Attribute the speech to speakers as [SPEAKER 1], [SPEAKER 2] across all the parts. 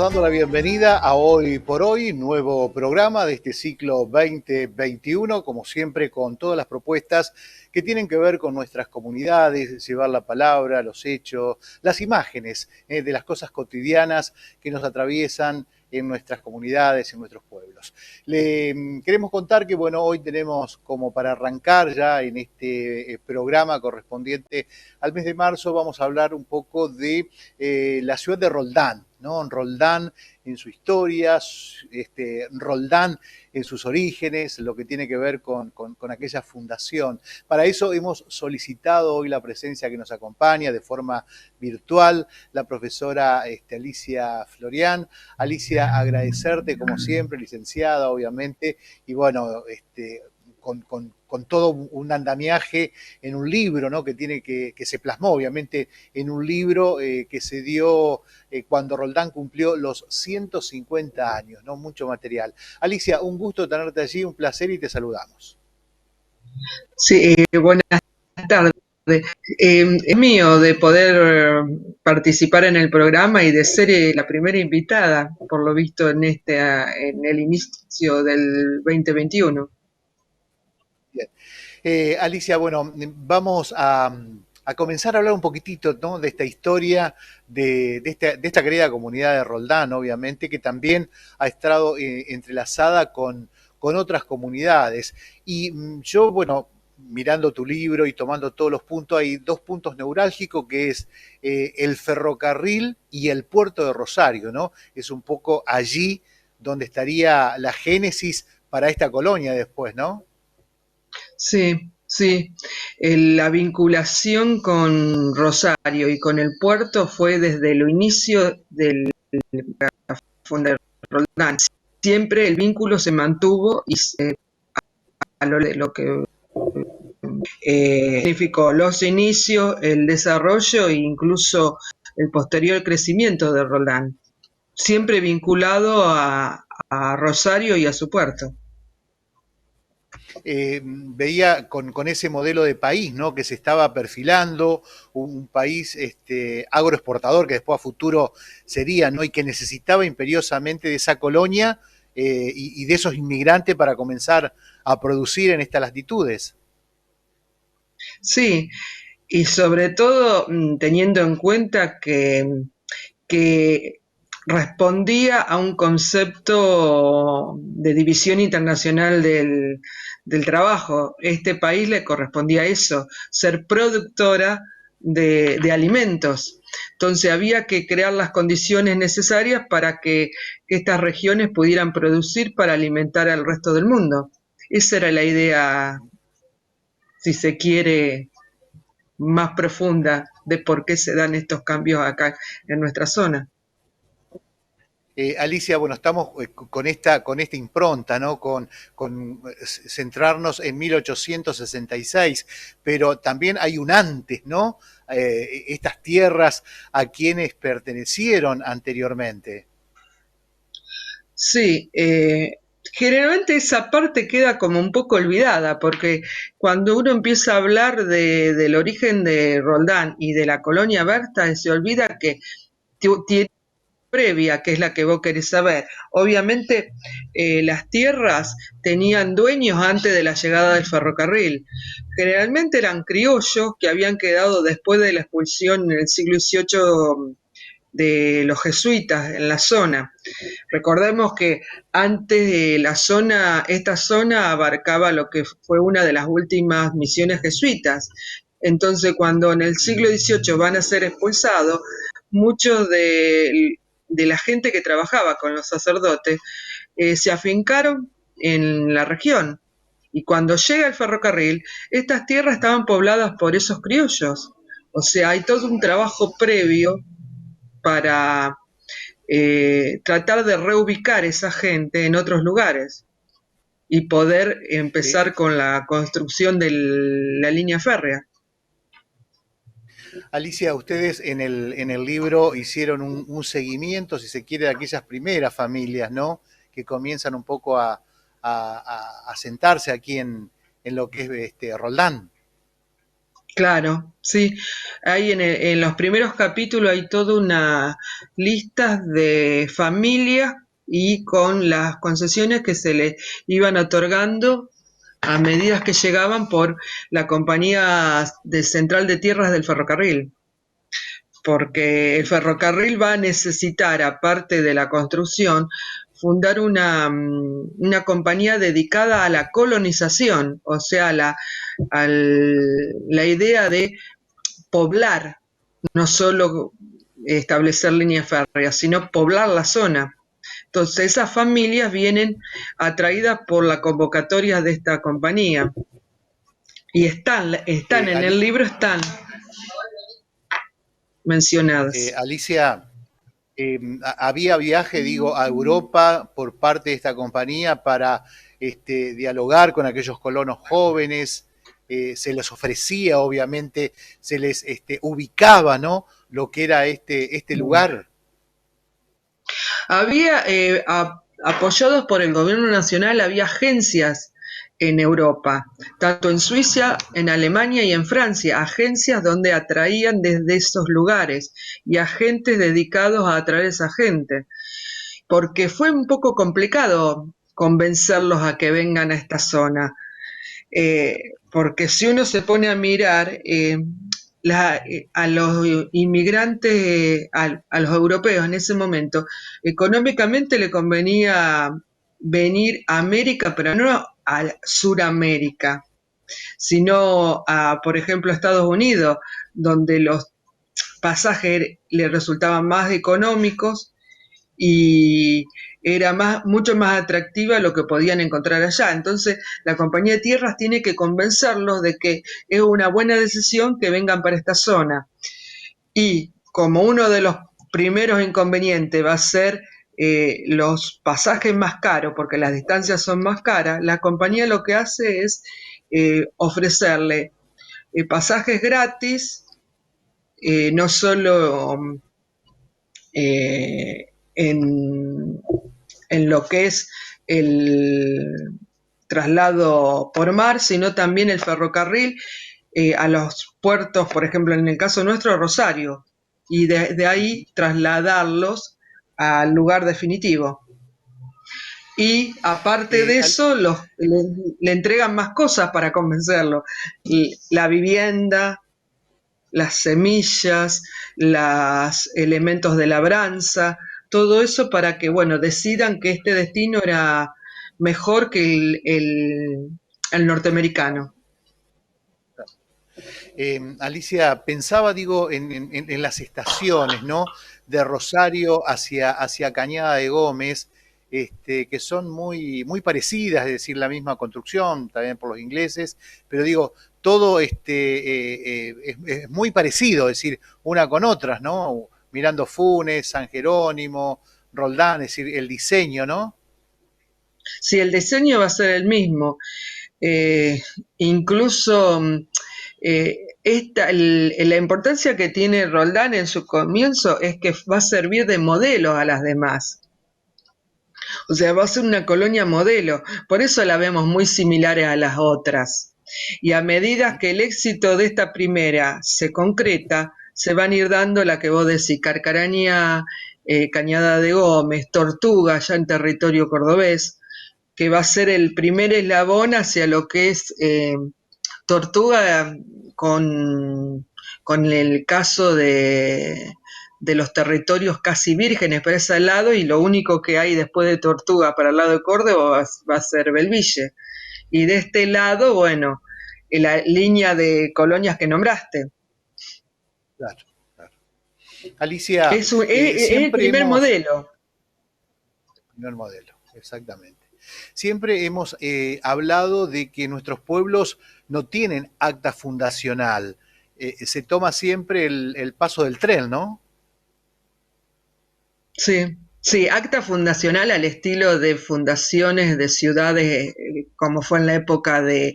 [SPEAKER 1] Dando la bienvenida a Hoy por Hoy, nuevo programa de este ciclo 2021, como siempre con todas las propuestas que tienen que ver con nuestras comunidades, llevar la palabra, los hechos, las imágenes de las cosas cotidianas que nos atraviesan en nuestras comunidades, en nuestros pueblos. Le queremos contar que, bueno, hoy tenemos como para arrancar ya en este programa correspondiente al mes de marzo, vamos a hablar un poco de la ciudad de Roldán, ¿no? Roldán en su historia, Roldán en sus orígenes, lo que tiene que ver con aquella fundación. Para eso hemos solicitado hoy la presencia que nos acompaña de forma virtual, la profesora Alicia Florián. Alicia, agradecerte como siempre, licenciada obviamente, y bueno, con todo un andamiaje en un libro, ¿no? Que se plasmó obviamente en un libro que se dio cuando Roldán cumplió los 150 años, ¿no? Mucho material. Alicia, un gusto tenerte allí, un placer y te saludamos.
[SPEAKER 2] Sí, buenas tardes. Es mío de poder participar en el programa y de ser la primera invitada, por lo visto, en el inicio del 2021.
[SPEAKER 1] Bien. Alicia, bueno, vamos a comenzar a hablar un poquitito, ¿no? De esta historia, de esta querida comunidad de Roldán, obviamente, que también ha estado entrelazada con otras comunidades. Y yo, bueno, mirando tu libro y tomando todos los puntos, hay dos puntos neurálgicos, que es el ferrocarril y el puerto de Rosario, ¿no? Es un poco allí donde estaría la génesis para esta colonia después, ¿no?
[SPEAKER 2] Sí, sí. La vinculación con Rosario y con el puerto fue desde el inicio de la fundación de Roldán. Siempre el vínculo se mantuvo y a lo que significó los inicios, el desarrollo e incluso el posterior crecimiento de Roldán, siempre vinculado a Rosario y a su puerto.
[SPEAKER 1] Veía con ese modelo de país, ¿no? Que se estaba perfilando, un país agroexportador que después a futuro sería, ¿no? Y que necesitaba imperiosamente de esa colonia y de esos inmigrantes para comenzar a producir en estas latitudes.
[SPEAKER 2] Sí, y sobre todo teniendo en cuenta que respondía a un concepto de división internacional del trabajo. Este país le correspondía eso, ser productora de alimentos. Entonces había que crear las condiciones necesarias para que estas regiones pudieran producir para alimentar al resto del mundo. Esa era la idea, si se quiere, más profunda de por qué se dan estos cambios acá en nuestra zona.
[SPEAKER 1] Alicia, bueno, estamos con esta impronta, ¿no? Con centrarnos en 1866, pero también hay un antes, ¿no? Estas tierras a quienes pertenecieron anteriormente.
[SPEAKER 2] Sí, generalmente esa parte queda como un poco olvidada, porque cuando uno empieza a hablar del origen de Roldán y de la colonia Berta, se olvida que tiene previa, que es la que vos querés saber. Obviamente, las tierras tenían dueños antes de la llegada del ferrocarril. Generalmente eran criollos que habían quedado después de la expulsión en el siglo XVIII de los jesuitas en la zona. Recordemos que antes de esta zona abarcaba lo que fue una de las últimas misiones jesuitas. Entonces, cuando en el siglo XVIII van a ser expulsados, muchos de la gente que trabajaba con los sacerdotes se afincaron en la región. Y cuando llega el ferrocarril, estas tierras estaban pobladas por esos criollos. O sea, hay todo un trabajo previo para tratar de reubicar esa gente en otros lugares y poder
[SPEAKER 1] Eh,
[SPEAKER 2] empezar con la construcción de la línea férrea.
[SPEAKER 1] Alicia, ustedes en el libro hicieron un seguimiento, si se quiere, de aquellas primeras familias, ¿no? Que comienzan un poco a sentarse aquí en lo que es Roldán.
[SPEAKER 2] Claro, sí. Ahí en los primeros capítulos hay toda una lista de familias y con las concesiones que se le iban otorgando a medida que llegaban por la compañía de Central de Tierras del Ferrocarril, porque el ferrocarril va a necesitar, aparte de la construcción, fundar una compañía dedicada a la colonización, o sea, la idea de poblar, no solo establecer líneas férreas, sino poblar la zona. Entonces esas familias vienen atraídas por la convocatoria de esta compañía y están en el libro, están mencionadas.
[SPEAKER 1] Alicia, había viaje, digo, a Europa por parte de esta compañía para dialogar con aquellos colonos jóvenes, se les ofrecía, obviamente, se les ubicaba, ¿no? Lo que era este lugar.
[SPEAKER 2] Había, apoyados por el gobierno nacional, había agencias en Europa, tanto en Suiza, en Alemania y en Francia, agencias donde atraían desde esos lugares y agentes dedicados a atraer a esa gente, porque fue un poco complicado convencerlos a que vengan a esta zona, porque si uno se pone a mirar, a los inmigrantes, a los europeos en ese momento, económicamente le convenía venir a América, pero no a Suramérica, sino a, por ejemplo, a Estados Unidos, donde los pasajes le resultaban más económicos y era mucho más atractiva lo que podían encontrar allá. Entonces, la compañía de tierras tiene que convencerlos de que es una buena decisión que vengan para esta zona. Y como uno de los primeros inconvenientes va a ser los pasajes más caros, porque las distancias son más caras, la compañía lo que hace es ofrecerle pasajes gratis, no solo eh, en, en lo que es el traslado por mar, sino también el ferrocarril a los puertos, por ejemplo, en el caso nuestro, Rosario, y de ahí trasladarlos al lugar definitivo. Y aparte de
[SPEAKER 1] Al-
[SPEAKER 2] eso, le entregan más cosas para convencerlo. La vivienda, las semillas, los elementos de labranza, todo eso para que, bueno, decidan que este destino era mejor que el norteamericano.
[SPEAKER 1] Alicia, pensaba, digo, en las estaciones, ¿no? De Rosario hacia Cañada de Gómez, que son muy parecidas, es decir, la misma construcción, también por los ingleses, pero digo, todo es muy parecido, es decir, una con otras, ¿no? Mirando Funes, San Jerónimo, Roldán, es decir, el diseño, ¿no?
[SPEAKER 2] Si el diseño va a ser el mismo, eh, incluso la importancia que tiene Roldán en su comienzo es que va a servir de modelo a las demás. O sea, va a ser una colonia modelo. Por eso la vemos muy similares a las otras. Y a medida que el éxito de esta primera se concreta, se van a ir dando la que vos decís, Carcaraña, Cañada de Gómez, Tortuga, ya en territorio cordobés, que va a ser el primer eslabón hacia lo que es Tortuga con el caso de los territorios casi vírgenes para ese lado y lo único que hay después de Tortuga para el lado de Córdoba va a ser Belville. Y de este lado, bueno, la línea de colonias que nombraste.
[SPEAKER 1] Claro, claro. Alicia,
[SPEAKER 2] Es el
[SPEAKER 1] siempre
[SPEAKER 2] primer
[SPEAKER 1] hemos,
[SPEAKER 2] modelo.
[SPEAKER 1] primer modelo, exactamente. Siempre hemos hablado de que nuestros pueblos no tienen acta fundacional. Se toma siempre el paso del tren, ¿no?
[SPEAKER 2] Sí, sí, acta fundacional al estilo de fundaciones de ciudades, como fue en la época de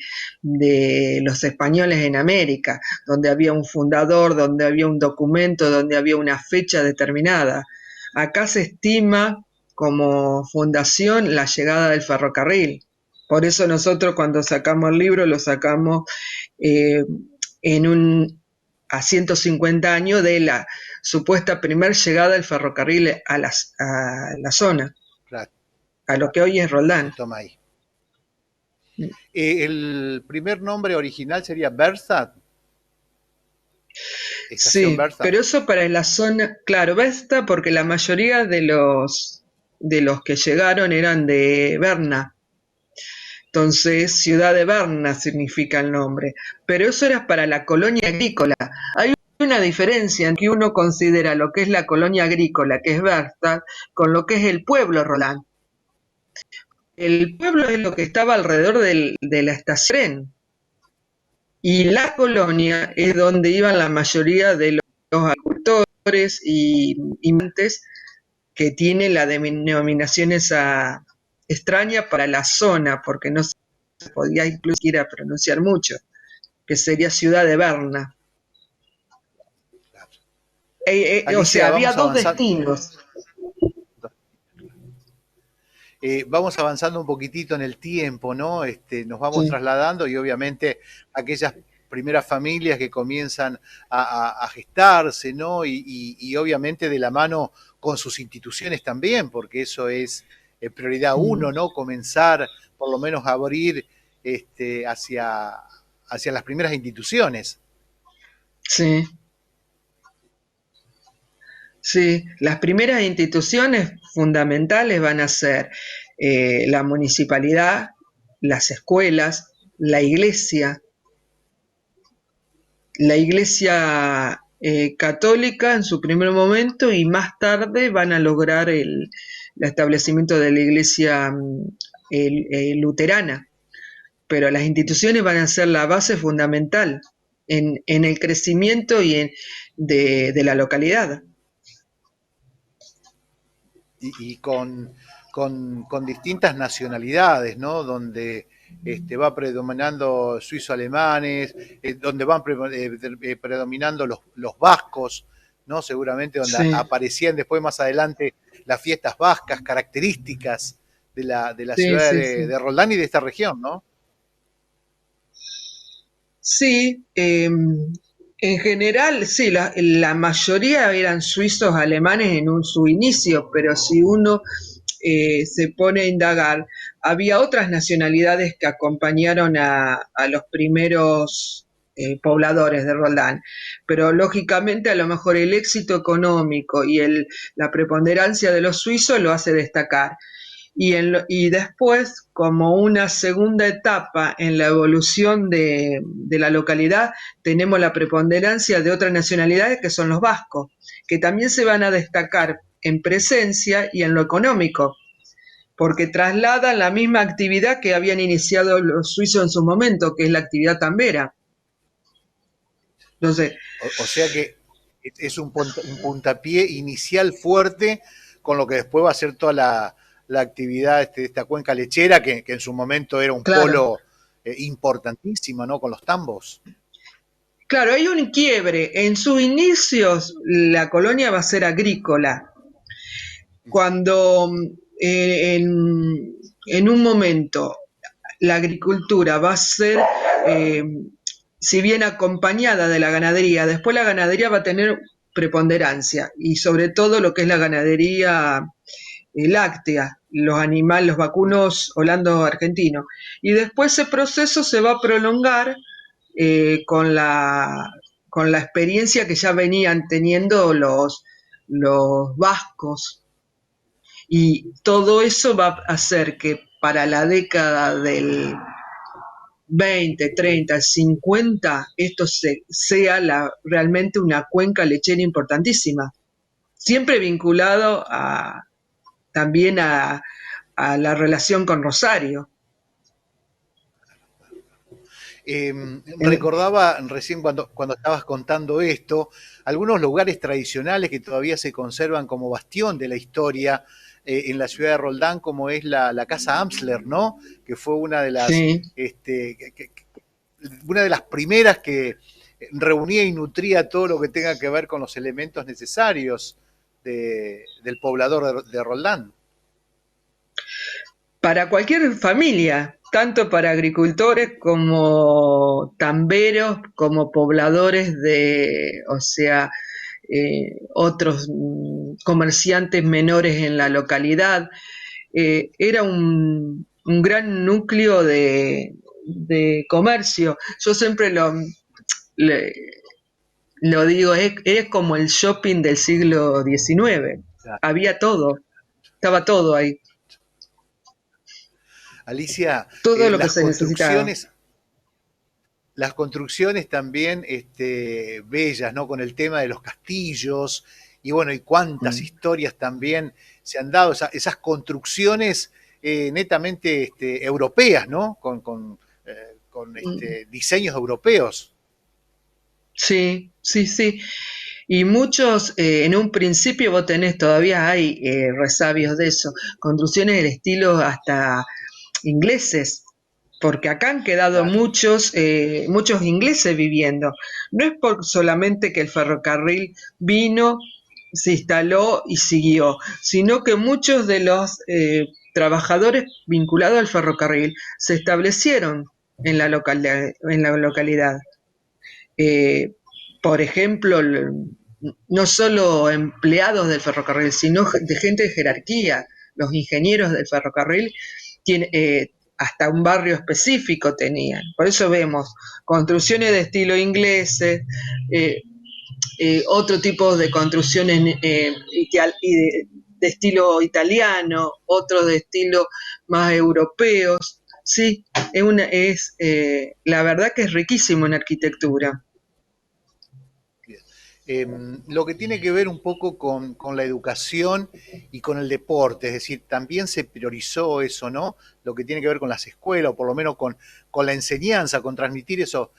[SPEAKER 2] los españoles en América, donde había un fundador, donde había un documento, donde había una fecha determinada. Acá se estima como fundación la llegada del ferrocarril. Por eso nosotros cuando sacamos el libro lo sacamos eh, en a 150 años de la supuesta primer llegada del ferrocarril a la zona,
[SPEAKER 1] Claro,
[SPEAKER 2] a lo que hoy es
[SPEAKER 1] se
[SPEAKER 2] Roldán.
[SPEAKER 1] toma ahí. El primer nombre original sería Bertha, Estación
[SPEAKER 2] Sí,
[SPEAKER 1] Bertha.
[SPEAKER 2] pero eso para la zona, claro, Vesta, porque la mayoría de los que llegaron eran de Berna. Entonces, ciudad de Berna significa el nombre. Pero eso era para la colonia agrícola. Hay una diferencia en que uno considera lo que es la colonia agrícola, que es Berta, con lo que es el pueblo Roland. El pueblo es lo que estaba alrededor de la estación. Y la colonia es donde iban la mayoría de los agricultores y montes que tiene la denominación esa extraña para la zona, porque no se podía incluso pronunciar mucho, que sería Ciudad de Berna. O sea,
[SPEAKER 1] Alicia,
[SPEAKER 2] había
[SPEAKER 1] vamos
[SPEAKER 2] dos
[SPEAKER 1] avanzando.
[SPEAKER 2] destinos.
[SPEAKER 1] Vamos avanzando un poquitito en el tiempo, ¿no? Nos vamos
[SPEAKER 2] Sí.
[SPEAKER 1] trasladando y obviamente aquellas primeras familias que comienzan a gestarse, ¿no? Y obviamente de la mano con sus instituciones también, porque eso es prioridad uno, ¿no? Comenzar por lo menos a abrir hacia, hacia las primeras instituciones.
[SPEAKER 2] Sí, sí. Las primeras instituciones fundamentales van a ser la municipalidad, las escuelas, la iglesia católica en su primer momento y más tarde van a lograr el establecimiento de la iglesia luterana. Pero las instituciones van a ser la base fundamental en el crecimiento de la localidad.
[SPEAKER 1] Y con distintas nacionalidades, ¿no? Donde va predominando suizo-alemanes, donde van predominando los vascos, ¿no? Seguramente donde
[SPEAKER 2] Sí,
[SPEAKER 1] aparecían después más adelante las fiestas vascas, características de la
[SPEAKER 2] sí,
[SPEAKER 1] ciudad
[SPEAKER 2] sí, sí.
[SPEAKER 1] de Roldán y de esta región, ¿no?
[SPEAKER 2] Sí, en general, sí, la mayoría eran suizos alemanes en su inicio, pero si uno se pone a indagar, había otras nacionalidades que acompañaron a los primeros pobladores de Roldán, pero lógicamente a lo mejor el éxito económico y la preponderancia de los suizos lo hace destacar. Y después, como una segunda etapa en la evolución de la localidad, tenemos la preponderancia de otras nacionalidades que son los vascos, que también se van a destacar en presencia y en lo económico, porque trasladan la misma actividad que habían iniciado los suizos en su momento, que es la actividad tambera. Entonces,
[SPEAKER 1] O sea que es un puntapié inicial fuerte con lo que después va a ser toda la actividad de esta cuenca lechera, que en su momento era un
[SPEAKER 2] claro,
[SPEAKER 1] polo importantísimo, ¿no? Con los tambos.
[SPEAKER 2] claro, hay un quiebre. En sus inicios, la colonia va a ser agrícola. Cuando en un momento la agricultura va a ser, eh, si bien acompañada de la ganadería, después la ganadería va a tener preponderancia y sobre todo lo que es la ganadería láctea, los animales, los vacunos holando-argentinos. Y después ese proceso se va a prolongar eh, con, la, con la experiencia que ya venían teniendo los vascos y todo eso va a hacer que para la década del 20, 30, 50, esto sea realmente una cuenca lechera importantísima. Siempre vinculado también a la relación con Rosario.
[SPEAKER 1] Recordaba recién cuando estabas contando esto, algunos lugares tradicionales que todavía se conservan como bastión de la historia en la ciudad de Roldán, como es la Casa Amsler, ¿no? Que fue
[SPEAKER 2] Sí,
[SPEAKER 1] una de las primeras que reunía y nutría todo lo que tenga que ver con los elementos necesarios del poblador de Roldán.
[SPEAKER 2] para cualquier familia, tanto para agricultores como tamberos, como pobladores de, o sea, otros comerciantes menores en la localidad. Era un gran núcleo de comercio. Yo siempre le- lo digo, es como el shopping del siglo XIX.
[SPEAKER 1] Claro.
[SPEAKER 2] Había todo, estaba todo ahí,
[SPEAKER 1] Alicia,
[SPEAKER 2] todo lo que se necesitaba.
[SPEAKER 1] las construcciones también bellas, ¿no? Con el tema de los castillos y bueno, y cuántas
[SPEAKER 2] Mm.
[SPEAKER 1] historias también se han dado, esas construcciones netamente europeas, ¿no? Con
[SPEAKER 2] Mm.
[SPEAKER 1] diseños europeos.
[SPEAKER 2] Sí, sí, sí. Y muchos, en un principio vos tenés, todavía hay resabios de eso, construcciones del estilo hasta ingleses, porque acá han quedado
[SPEAKER 1] Claro.
[SPEAKER 2] muchos ingleses viviendo. No es por solamente que el ferrocarril vino, se instaló y siguió, sino que muchos de los trabajadores vinculados al ferrocarril se establecieron en la localidad. Eh, por ejemplo, no solo empleados del ferrocarril, sino de gente de jerarquía. Los ingenieros del ferrocarril tienen, hasta un barrio específico tenían. Por eso vemos construcciones de estilo inglés, otro tipo de construcciones de estilo italiano, otros de estilo más europeos. Sí, la verdad que es riquísimo en arquitectura.
[SPEAKER 1] Bien. Lo que tiene que ver un poco con la educación y con el deporte, es decir, también se priorizó eso, ¿no? Lo que tiene que ver con las escuelas, o por lo menos con la enseñanza, con transmitir esos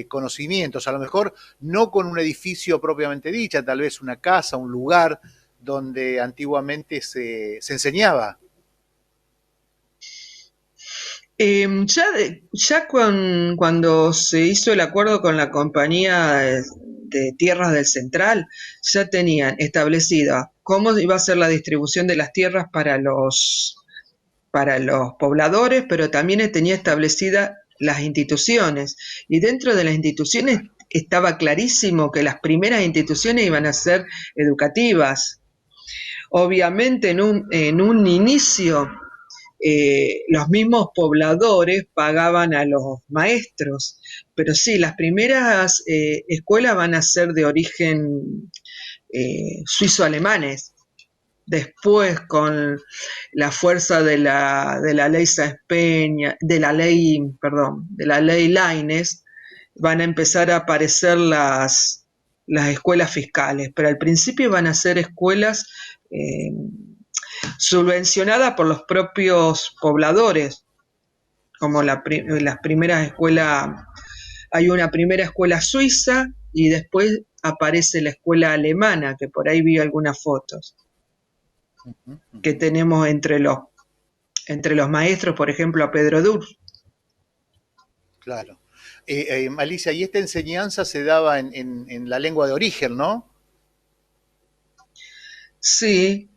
[SPEAKER 1] conocimientos, a lo mejor no con un edificio propiamente dicha, tal vez una casa, un lugar donde antiguamente se enseñaba.
[SPEAKER 2] Cuando se hizo el acuerdo con la compañía de tierras del Central, ya tenían establecida cómo iba a ser la distribución de las tierras para los pobladores, pero también tenía establecidas las instituciones. Y dentro de las instituciones estaba clarísimo que las primeras instituciones iban a ser educativas. Obviamente en un inicio los mismos pobladores pagaban a los maestros, pero sí, las primeras escuelas van a ser de origen suizo-alemanes. Después, con la fuerza de la ley Sáenz-Peña, de la ley Laines, van a empezar a aparecer las escuelas fiscales, pero al principio van a ser escuelas eh, subvencionadas por los propios pobladores, como las primeras escuelas, hay una primera escuela suiza y después aparece la escuela alemana, que por ahí vi algunas fotos
[SPEAKER 1] Uh -huh, uh
[SPEAKER 2] que
[SPEAKER 1] -huh.
[SPEAKER 2] tenemos entre los maestros, por ejemplo, a Pedro Dur.
[SPEAKER 1] Claro. Alicia, y esta enseñanza se daba en la lengua de origen, ¿no?
[SPEAKER 2] Sí,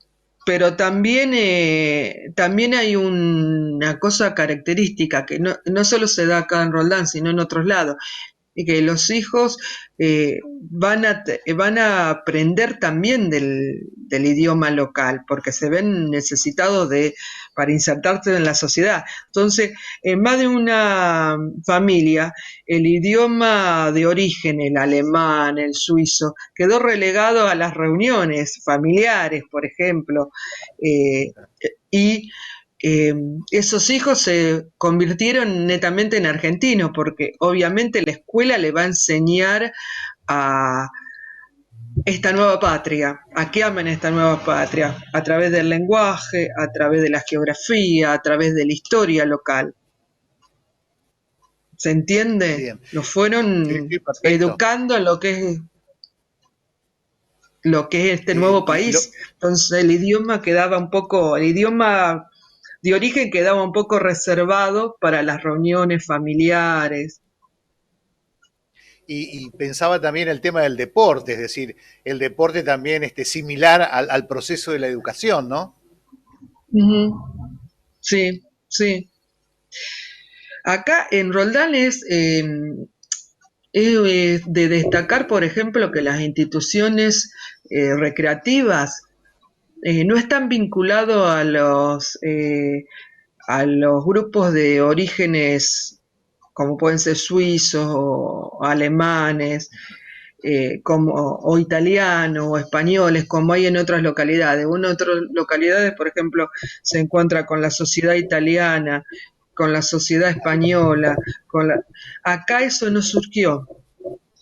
[SPEAKER 2] pero también hay una cosa característica que no solo se da acá en Roldán, sino en otros lados, y que los hijos van a aprender también del idioma local, porque se ven necesitados para insertarse en la sociedad. Entonces, en más de una familia, el idioma de origen, el alemán, el suizo, quedó relegado a las reuniones familiares, por ejemplo, eh, y eh, esos hijos se convirtieron netamente en argentinos, porque obviamente la escuela le va a enseñar a esta nueva patria, a que amen esta nueva patria, a través del lenguaje, a través de la geografía, a través de la historia local. ¿Se entiende?
[SPEAKER 1] Bien.
[SPEAKER 2] Nos
[SPEAKER 1] Sí,
[SPEAKER 2] fueron
[SPEAKER 1] sí, perfecto.
[SPEAKER 2] educando en lo que es este nuevo
[SPEAKER 1] Lo,
[SPEAKER 2] país. Entonces el idioma de origen quedaba un poco reservado para las reuniones familiares.
[SPEAKER 1] y pensaba también el tema del deporte, es decir, el deporte también similar proceso de la educación, ¿no?
[SPEAKER 2] Uh -huh. Sí, sí. Acá en Roldán es de destacar, por ejemplo, que las instituciones recreativas no están vinculados a los grupos de orígenes como pueden ser suizos o alemanes, o italianos o españoles, como hay en otras localidades. En otras localidades, por ejemplo, se encuentra con la sociedad italiana, con la sociedad española. Acá eso no surgió.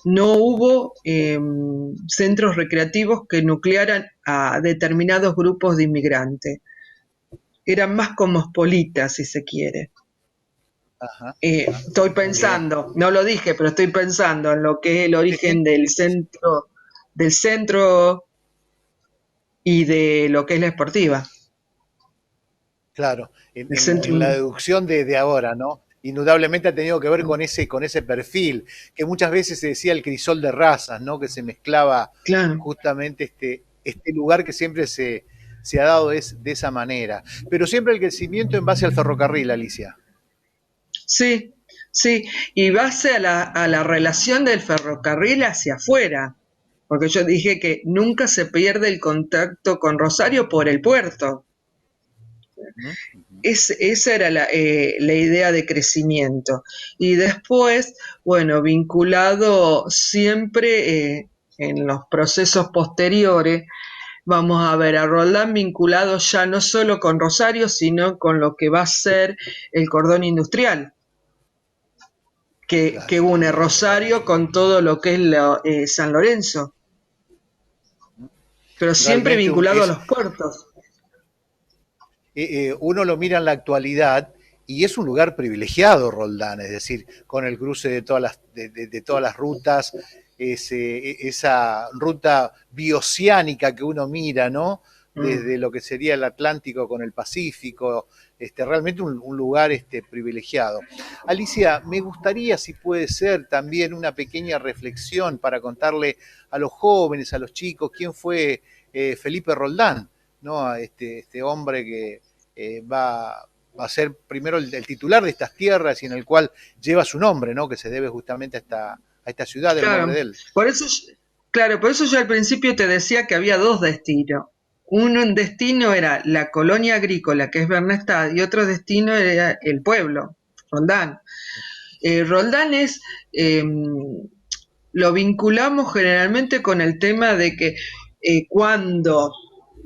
[SPEAKER 2] No hubo centros recreativos que nuclearan a determinados grupos de inmigrantes. Eran más cosmopolitas, si se quiere.
[SPEAKER 1] Ajá.
[SPEAKER 2] Estoy
[SPEAKER 1] Bien.
[SPEAKER 2] pensando, no lo dije, pero estoy pensando en lo que es el
[SPEAKER 1] Sí, sí.
[SPEAKER 2] origen del centro y de lo que es la esportiva.
[SPEAKER 1] Claro,
[SPEAKER 2] El centro,
[SPEAKER 1] en la deducción de ahora, ¿no? Indudablemente ha tenido que ver con ese perfil, que muchas veces se decía el crisol de razas, ¿no? Que se mezclaba
[SPEAKER 2] claro,
[SPEAKER 1] justamente este lugar que siempre se ha dado de esa manera. Pero siempre el crecimiento en base al ferrocarril, Alicia.
[SPEAKER 2] sí, sí, y base a la relación del ferrocarril hacia afuera, porque yo dije que nunca se pierde el contacto con Rosario por el puerto.
[SPEAKER 1] ¿Mm?
[SPEAKER 2] Esa era la idea de crecimiento. Y después, bueno, vinculado siempre en los procesos posteriores, vamos a ver a Roldán vinculado ya no solo con Rosario, sino con lo que va a ser el cordón industrial,
[SPEAKER 1] Claro.
[SPEAKER 2] que une Rosario con todo lo que es San Lorenzo, pero siempre
[SPEAKER 1] Realmente
[SPEAKER 2] vinculado a los puertos.
[SPEAKER 1] uno lo mira en la actualidad y es un lugar privilegiado Roldán, es decir, con el cruce de todas las rutas, esa ruta bioceánica que uno mira, ¿no?
[SPEAKER 2] Mm.
[SPEAKER 1] Desde lo que sería el Atlántico con el Pacífico, realmente un lugar privilegiado. Alicia, me gustaría, si puede ser, también una pequeña reflexión para contarle a los jóvenes, a los chicos, quién fue Felipe Roldán, ¿no? Este hombre que va a ser primero el titular de estas tierras y en el cual lleva su nombre, ¿no? Que se debe justamente a esta ciudad del nombre
[SPEAKER 2] Claro,
[SPEAKER 1] de él.
[SPEAKER 2] por eso, claro, por eso yo al principio te decía que había dos destinos. Un destino era la colonia agrícola, que es Bernestad, y otro destino era el pueblo, Roldán. Roldán eh, lo vinculamos generalmente con el tema de que cuando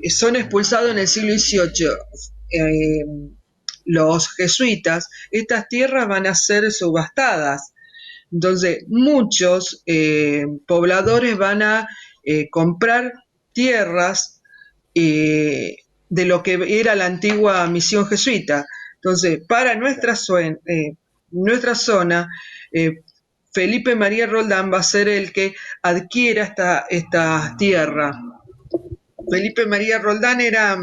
[SPEAKER 2] son expulsados en el siglo XVIII los jesuitas, estas tierras van a ser subastadas. Entonces, muchos pobladores van a comprar tierras de lo que era la antigua misión jesuita. Entonces, para nuestra zona, eh, Felipe María Roldán va a ser el que adquiera esta tierra. Felipe María Roldán era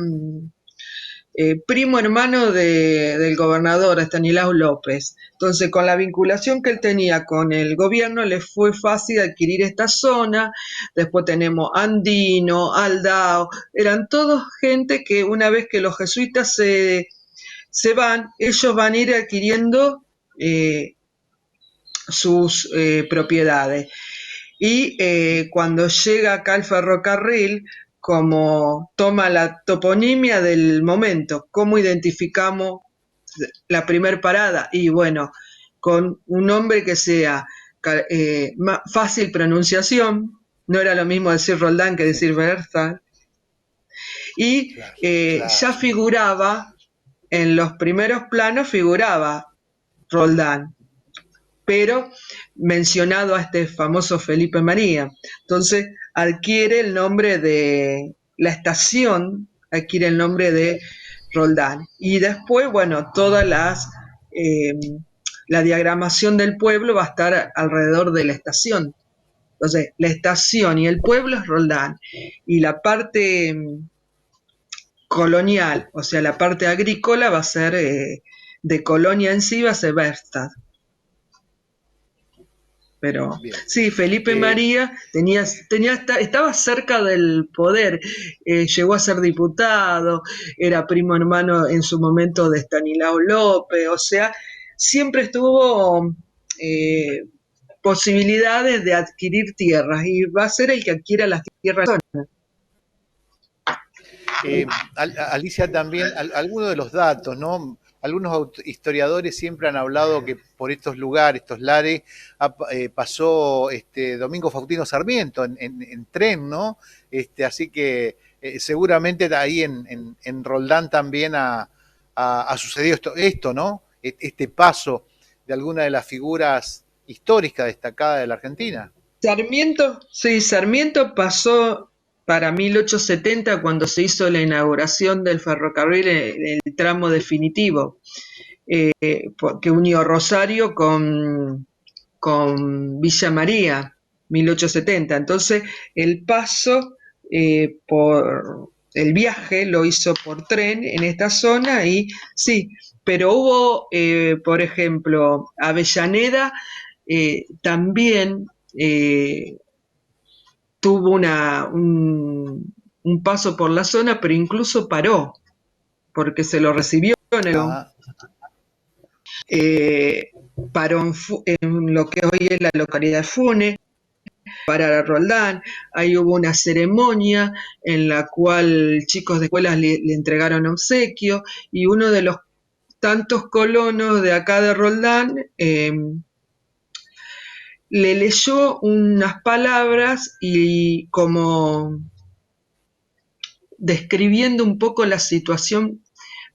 [SPEAKER 2] primo hermano del gobernador Estanislao López. Entonces, con la vinculación que él tenía con el gobierno, le fue fácil adquirir esta zona. Después tenemos Andino, Aldao, eran todos gente que una vez que los jesuitas se van, ellos van a ir adquiriendo sus propiedades. Y cuando llega acá el ferrocarril, como toma la toponimia del momento, cómo identificamos la primer parada, y bueno, con un nombre que sea fácil pronunciación, no era lo mismo decir Roldán que
[SPEAKER 1] Sí,
[SPEAKER 2] decir Bertha, y
[SPEAKER 1] claro,
[SPEAKER 2] ya
[SPEAKER 1] claro.
[SPEAKER 2] figuraba, en los primeros planos figuraba Roldán, pero mencionado a este famoso Felipe María. Entonces adquiere el nombre de la estación, adquiere el nombre de Roldán. Y después, bueno, eh, la diagramación del pueblo va a estar alrededor de la estación. Entonces, la estación y el pueblo es Roldán. Y la parte colonial, o sea, la parte agrícola va a ser de colonia en sí, va a ser Berstad. Pero
[SPEAKER 1] Bien.
[SPEAKER 2] sí, Felipe María estaba cerca del poder, llegó a ser diputado, era primo hermano en su momento de Estanislao López, o sea, siempre estuvo posibilidades de adquirir tierras y va a ser el que adquiera las tierras.
[SPEAKER 1] Alicia, también algunos de los datos, ¿no? Algunos historiadores siempre han hablado que por estos lugares, estos lares, pasó Domingo Faustino Sarmiento en tren, ¿no? Así que seguramente ahí en Roldán también ha sucedido esto, ¿no? Este paso de alguna de las figuras históricas destacadas de la Argentina.
[SPEAKER 2] Sarmiento pasó para 1870 cuando se hizo la inauguración del ferrocarril en el tramo definitivo, que unió Rosario con Villa María, 1870. Entonces, el paso por el viaje lo hizo por tren en esta zona y sí, pero hubo, por ejemplo, Avellaneda también tuvo un paso por la zona, pero incluso paró, porque se lo recibió en el...
[SPEAKER 1] Ah,
[SPEAKER 2] Eh, paró en lo que hoy es la localidad de Funes, para Roldán. Ahí hubo una ceremonia en la cual chicos de escuelas le entregaron obsequio y uno de los tantos colonos de acá de Roldán le leyó unas palabras y como describiendo un poco la situación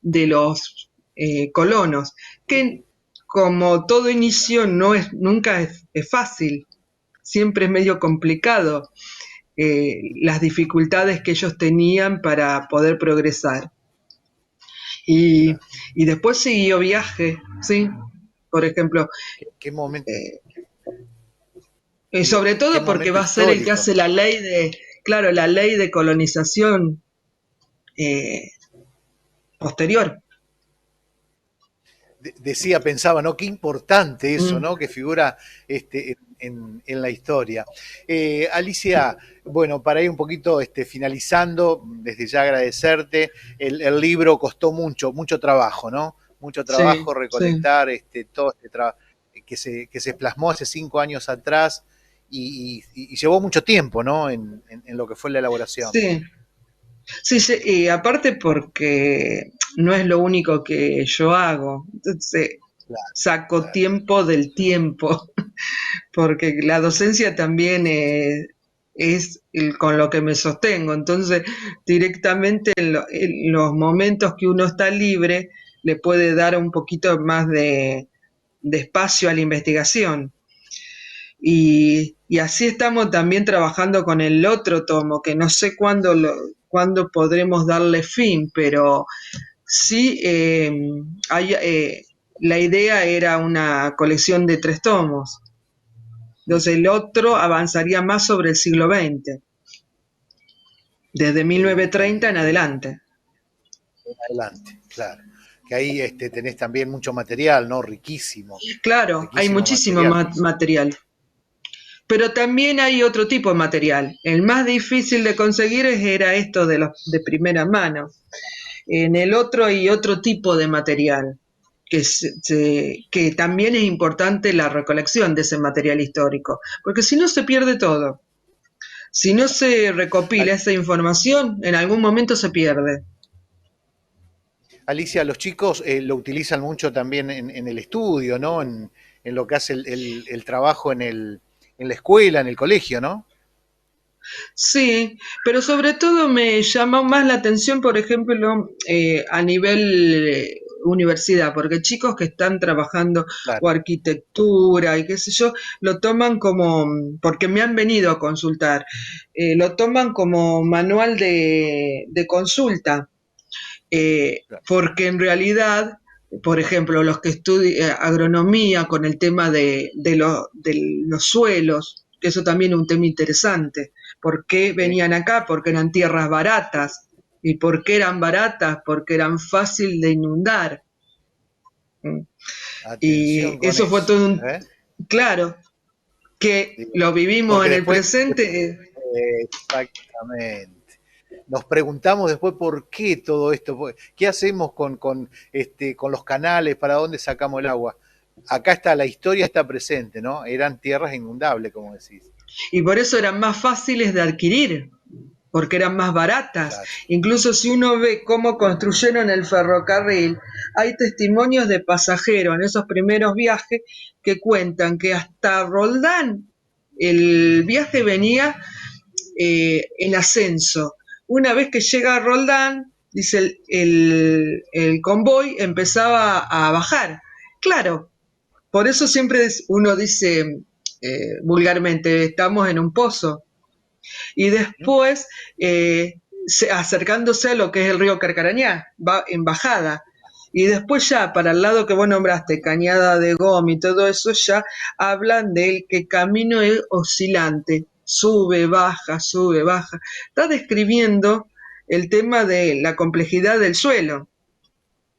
[SPEAKER 2] de los colonos, que como todo inicio nunca es fácil, siempre es medio complicado las dificultades que ellos tenían para poder progresar. Y,
[SPEAKER 1] claro.
[SPEAKER 2] y después siguió viaje, ¿sí? Por ejemplo,
[SPEAKER 1] ¿Qué momento,
[SPEAKER 2] sobre
[SPEAKER 1] qué
[SPEAKER 2] todo porque
[SPEAKER 1] momento
[SPEAKER 2] va a ser el que
[SPEAKER 1] histórico?
[SPEAKER 2] hace la ley claro, la ley de colonización eh, posterior.
[SPEAKER 1] Decía, pensaba, ¿no? Qué importante eso,
[SPEAKER 2] Mm,
[SPEAKER 1] ¿no? Que figura en la historia. Alicia, bueno, para ir un poquito finalizando, desde ya agradecerte, el libro costó mucho trabajo, ¿no? Mucho
[SPEAKER 2] sí,
[SPEAKER 1] trabajo
[SPEAKER 2] sí,
[SPEAKER 1] recolectar todo que se plasmó hace 5 años atrás y llevó mucho tiempo, ¿no? En lo que fue la elaboración.
[SPEAKER 2] sí. Sí, sí, y aparte porque no es lo único que yo hago. Entonces,
[SPEAKER 1] Claro,
[SPEAKER 2] saco
[SPEAKER 1] claro.
[SPEAKER 2] tiempo del tiempo, porque la docencia también es con lo que me sostengo. Entonces, directamente en los momentos que uno está libre, le puede dar un poquito más de espacio a la investigación. Y así estamos también trabajando con el otro tomo, que no sé cuándo podremos darle fin, pero sí la idea era una colección de 3 tomos. Entonces el otro avanzaría más sobre el siglo XX, desde
[SPEAKER 1] El,
[SPEAKER 2] 1930 en
[SPEAKER 1] el, el,
[SPEAKER 2] adelante.
[SPEAKER 1] adelante, claro. Que ahí tenés también mucho material, ¿no? Riquísimo,
[SPEAKER 2] Claro, hay
[SPEAKER 1] riquísimo
[SPEAKER 2] muchísimo
[SPEAKER 1] material.
[SPEAKER 2] material, pero también hay otro tipo de material. El más difícil de conseguir era esto de los de primera mano. En el otro hay otro tipo de material, que también es importante la recolección de ese material histórico, porque si no se pierde todo. Si no se recopila esa información, en algún momento se pierde.
[SPEAKER 1] Alicia, los chicos lo utilizan mucho también en el estudio, ¿no? En lo que hace el trabajo en la escuela, en el colegio, ¿no?
[SPEAKER 2] Sí, pero sobre todo me llamó más la atención, por ejemplo, a nivel universidad, porque chicos que están trabajando
[SPEAKER 1] Claro,
[SPEAKER 2] o arquitectura y qué sé yo, lo toman como, porque me han venido a consultar, lo toman como manual de consulta,
[SPEAKER 1] claro.
[SPEAKER 2] porque en realidad, por ejemplo, los que estudian agronomía con el tema de los suelos, que eso también es un tema interesante. ¿Por qué
[SPEAKER 1] Sí.
[SPEAKER 2] venían acá? Porque eran tierras baratas. ¿Y por qué eran baratas? Porque eran fácil de inundar.
[SPEAKER 1] Atención
[SPEAKER 2] Y
[SPEAKER 1] con
[SPEAKER 2] eso fue
[SPEAKER 1] eso.
[SPEAKER 2] todo un...
[SPEAKER 1] ¿Eh?
[SPEAKER 2] Claro, que lo vivimos
[SPEAKER 1] Porque
[SPEAKER 2] en el
[SPEAKER 1] después,
[SPEAKER 2] presente.
[SPEAKER 1] exactamente. Nos preguntamos después por qué todo esto, qué hacemos con los canales, para dónde sacamos el agua. Acá está, la historia está presente, ¿no? Eran tierras inundables, como decís.
[SPEAKER 2] Y por eso eran más fáciles de adquirir, porque eran más baratas.
[SPEAKER 1] Claro.
[SPEAKER 2] Incluso si uno ve cómo construyeron el ferrocarril, hay testimonios de pasajeros en esos primeros viajes que cuentan que hasta Roldán el viaje venía en ascenso. Una vez que llega a Roldán, dice el convoy empezaba a bajar. Claro, por eso siempre uno dice vulgarmente, estamos en un pozo. Y después, acercándose a lo que es el río Carcarañá, va en bajada. Y después ya, para el lado que vos nombraste, Cañada de Gómez y todo eso, ya hablan del que camino es oscilante, sube, baja, sube, baja. Está describiendo el tema de la complejidad del suelo.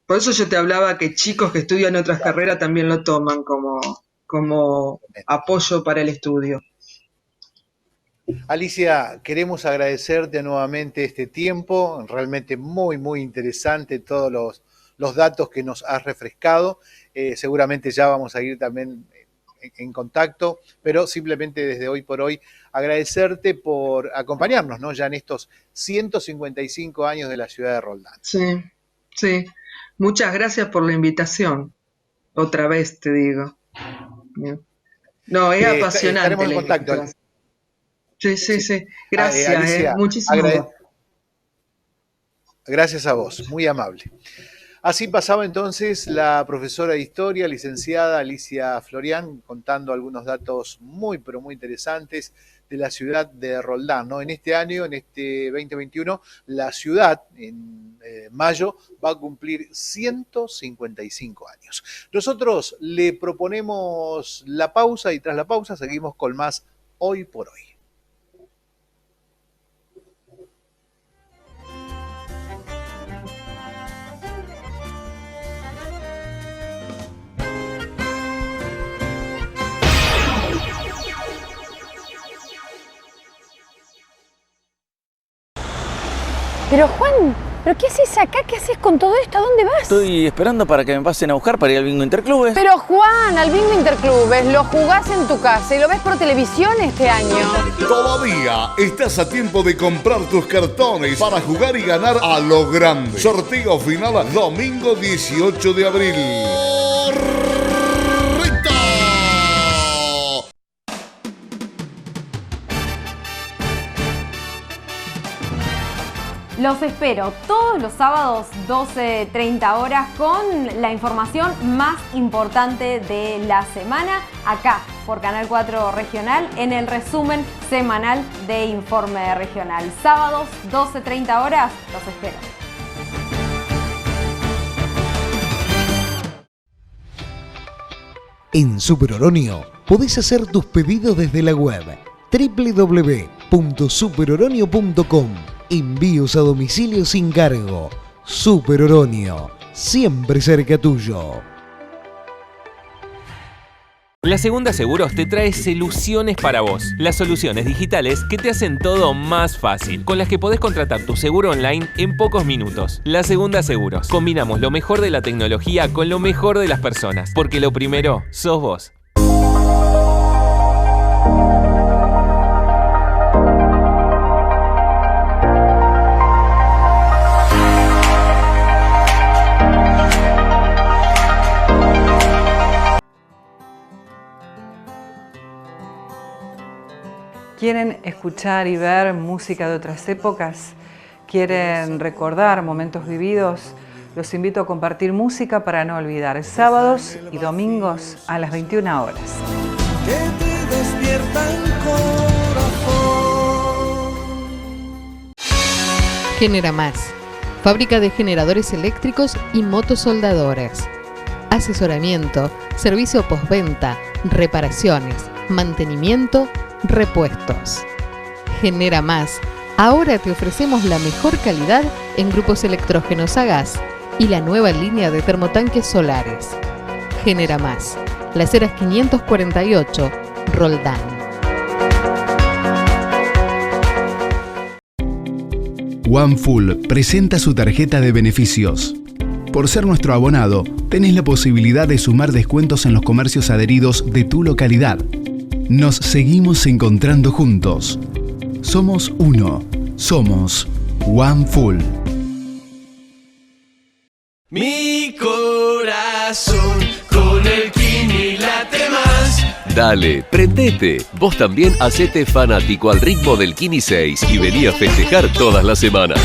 [SPEAKER 2] Por eso yo te hablaba que chicos que estudian otras carreras también lo toman como apoyo para el estudio.
[SPEAKER 1] Alicia, queremos agradecerte nuevamente este tiempo, realmente muy, muy interesante todos los datos que nos has refrescado. Seguramente ya vamos a ir también en contacto, pero simplemente desde hoy por hoy agradecerte por acompañarnos, ¿no? Ya en estos 155 años de la ciudad de Roldán.
[SPEAKER 2] Sí, sí. Muchas gracias por la invitación. Otra vez te digo. No, es apasionante.
[SPEAKER 1] Estaremos en contacto.
[SPEAKER 2] Sí. Gracias,
[SPEAKER 1] Alicia,
[SPEAKER 2] muchísimo.
[SPEAKER 1] Gracias a vos, muy amable. Así pasaba entonces la profesora de Historia, licenciada Alicia Florián, contando algunos datos muy, pero muy interesantes de la ciudad de Roldán, ¿no? En este año, en este 2021, la ciudad, en mayo, va a cumplir 155 años. Nosotros le proponemos la pausa y tras la pausa seguimos con más Hoy por Hoy.
[SPEAKER 3] Pero Juan, ¿pero qué haces acá? ¿Qué haces con todo esto? ¿A dónde vas?
[SPEAKER 4] Estoy esperando para que me pasen a buscar para ir al bingo interclubes.
[SPEAKER 3] Pero Juan, al bingo interclubes lo jugás en tu casa y lo ves por televisión este año.
[SPEAKER 5] Todavía estás a tiempo de comprar tus cartones para jugar y ganar a lo grande. Sorteo final domingo 18 de abril.
[SPEAKER 6] Los espero todos los sábados 12:30 horas con la información más importante de la semana acá por Canal 4 Regional en el resumen semanal de Informe Regional. Sábados 12:30 horas, los espero.
[SPEAKER 7] En Super Oronio podés hacer tus pedidos desde la web www.superoronio.com. Envíos a domicilio sin cargo. Super Oronio, siempre cerca tuyo.
[SPEAKER 8] La Segunda Seguros te trae soluciones para vos. Las soluciones digitales que te hacen todo más fácil, con las que podés contratar tu seguro online en pocos minutos. La Segunda Seguros. Combinamos lo mejor de la tecnología con lo mejor de las personas, porque lo primero sos vos.
[SPEAKER 9] ¿Quieren escuchar y ver música de otras épocas? ¿Quieren recordar momentos vividos? Los invito a compartir música para no olvidar, sábados y domingos a las 21 horas.
[SPEAKER 10] Que te despierta el corazón.
[SPEAKER 11] Genera Más, fábrica de generadores eléctricos y motosoldadoras. Asesoramiento, servicio postventa, reparaciones, mantenimiento, repuestos. Genera Más. Ahora te ofrecemos la mejor calidad en grupos electrógenos a gas y la nueva línea de termotanques solares. Genera Más. Las Heras 548, Roldán.
[SPEAKER 12] OneFull presenta su tarjeta de beneficios. Por ser nuestro abonado, tenés la posibilidad de sumar descuentos en los comercios adheridos de tu localidad. Nos seguimos encontrando juntos. Somos uno. Somos OneFull.
[SPEAKER 10] Mi corazón con el Kini late más.
[SPEAKER 13] Dale, prendete. Vos también hacete fanático al ritmo del Kini 6 y vení a festejar todas las semanas.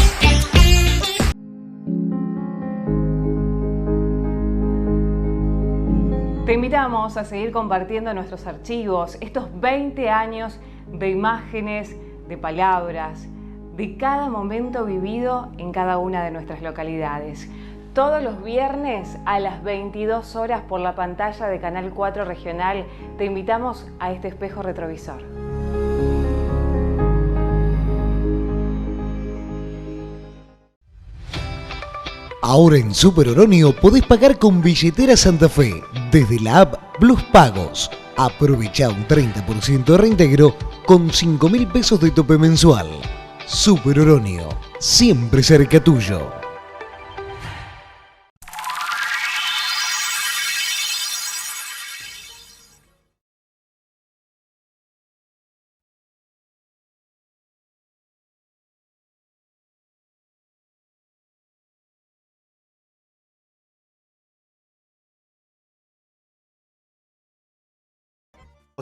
[SPEAKER 9] Te invitamos a seguir compartiendo nuestros archivos, estos 20 años de imágenes, de palabras, de cada momento vivido en cada una de nuestras localidades. Todos los viernes a las 22 horas por la pantalla de Canal 4 Regional te invitamos a este espejo retrovisor.
[SPEAKER 7] Ahora en Super Oronio podés pagar con billetera Santa Fe desde la app Plus Pagos. Aprovecha un 30% de reintegro con 5.000 pesos de tope mensual. Super Oronio, siempre cerca tuyo.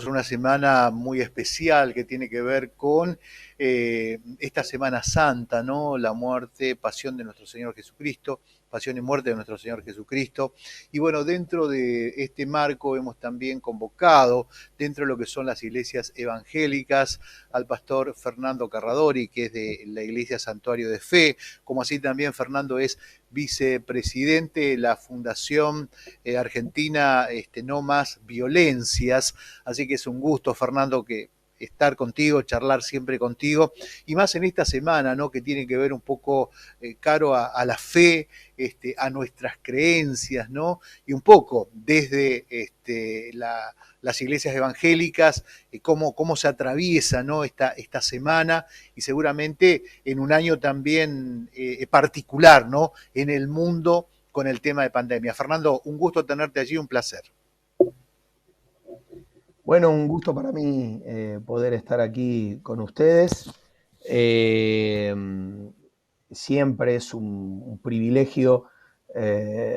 [SPEAKER 1] Una semana muy especial que tiene que ver con esta Semana Santa, ¿no? La muerte, pasión de nuestro Señor Jesucristo, pasión y muerte de nuestro Señor Jesucristo. Y bueno, dentro de este marco hemos también convocado, dentro de lo que son las iglesias evangélicas, al pastor Fernando Carradori, que es de la Iglesia Santuario de Fe, como así también Fernando es vicepresidente de la Fundación Argentina No Más Violencias. Así que es un gusto, Fernando, que estar contigo, charlar siempre contigo, y más en esta semana, ¿no? Que tiene que ver un poco caro a la fe, a nuestras creencias, ¿no? Y un poco desde las iglesias evangélicas, cómo se atraviesa, ¿no? esta semana, y seguramente en un año también particular, ¿no? En el mundo con el tema de pandemia. Fernando, un gusto tenerte allí, un placer.
[SPEAKER 14] Bueno, un gusto para mí poder estar aquí con ustedes. Siempre es un privilegio,